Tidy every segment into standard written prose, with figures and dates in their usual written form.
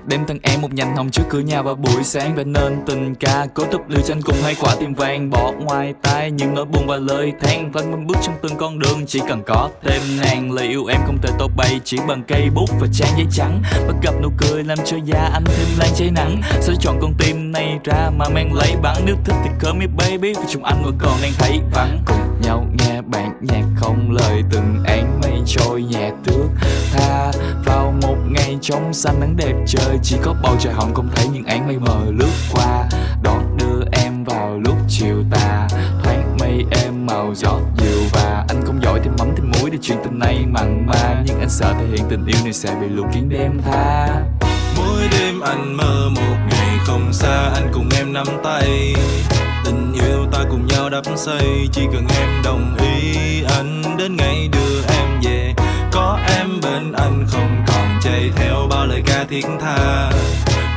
Đem thân em một nhành hồng trước cửa nhà vào buổi sáng. Và nên tình ca cố tập lựa tranh cùng hai quả tim vàng. Bỏ ngoài tai những nỗi buồn và lời than. Văng mình bước trong từng con đường chỉ cần có thêm nàng. Lời yêu em không thể tô bày chỉ bằng cây bút và trang giấy trắng. Bắt gặp nụ cười làm cho da anh thêm lan cháy nắng. Sao chọn con tim này ra mà mang lấy bắn. Nếu thích thì call me baby vì chúng anh vẫn còn đang thấy vắng. Cùng nhau nghe bản nhạc không lời từng áng mây trôi nhẹ tước tha vào một ngày trong xanh nắng đẹp trời. Chỉ có bầu trời hồng không thấy những áng mây mờ lướt qua. Đón đưa em vào lúc chiều tà thoáng mây êm màu gió dịu. Và anh không giỏi thêm mắm thêm muối để chuyện tình này mặn mà. Nhưng anh sợ thể hiện tình yêu này sẽ bị lũ kiến đem tha. Mỗi đêm anh mơ một ngày không xa, anh cùng em nắm tay. Tình yêu ta cùng nhau đắp xây, chỉ cần em đồng ý anh đến ngày đưa em về. Có em bên anh không còn chạy theo bao lời ca thiết tha.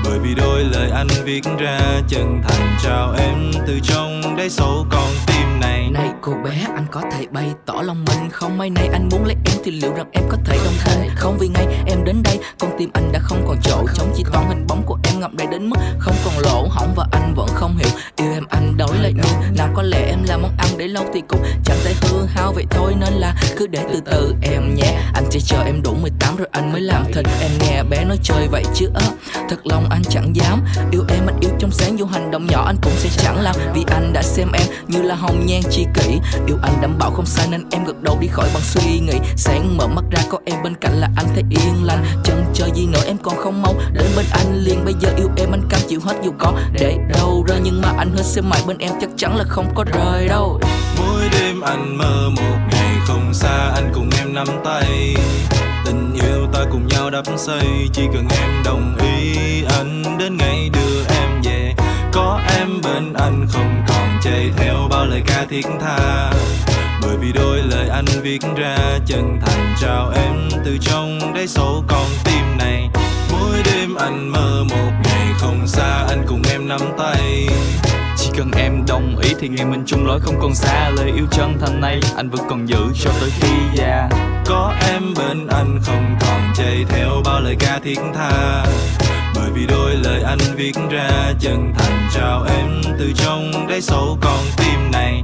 Bởi vì đôi lời anh viết ra chân thành trao em từ trong đáy sâu con tim này. Này cô bé, anh có thể bày tỏ lòng mình không? Mai này anh muốn lấy em thì liệu rằng em có thể đồng thanh không? Vì ngay em đến đây con tim anh đã không còn chỗ trống. Chỉ toàn hình bóng của em ngập đầy đến mức không còn lỗ hổng. Và anh vẫn không hiểu yêu em anh đổi lại như nào. Có lẽ em là món ăn để lâu thì cũng chẳng thể hư hao vậy thôi. Nên là cứ để từ từ em nhé. Anh chỉ chờ em đủ 18 rồi anh mới làm thịt em. Nghe bé nói chơi vậy chứ thật lòng anh chẳng dám yêu em. Anh yêu trong sáng dù hành động nhỏ anh cũng sẽ chẳng làm. Vì anh đã xem em như là hồng nhan chi kỷ. Yêu anh đảm bảo không sai nên em gật đầu đi khỏi bằng suy nghĩ. Sáng mở mắt ra có em bên cạnh là anh thấy yên lành. Chân chờ gì nữa em còn không mau đến bên anh liền. Bây giờ yêu em anh cam chịu hết dù có để đâu rơi. Nhưng mà anh hết xem mãi bên em chắc chắn là không có rời đâu. Mỗi đêm anh mơ một ngày không xa, anh cùng em nắm tay. Tình yêu ta cùng nhau đắp xây, chỉ cần em đồng ý anh đến ngày đưa em về. Có em bên anh không còn chạy theo bao lời ca thiết tha. Bởi vì đôi lời anh viết ra chân thành trao em từ trong đáy sâu con tim này. Mỗi đêm anh mơ một ngày không xa, anh cùng em nắm tay. Chỉ cần em đồng ý thì ngày mình chung lối không còn xa. Lời yêu chân thành này anh vẫn còn giữ cho tới khi già. Có em bên anh không còn chạy theo bao lời ca thiết tha. Bởi vì đôi lời anh viết ra chân thành trao em từ trong đáy sâu con tim này.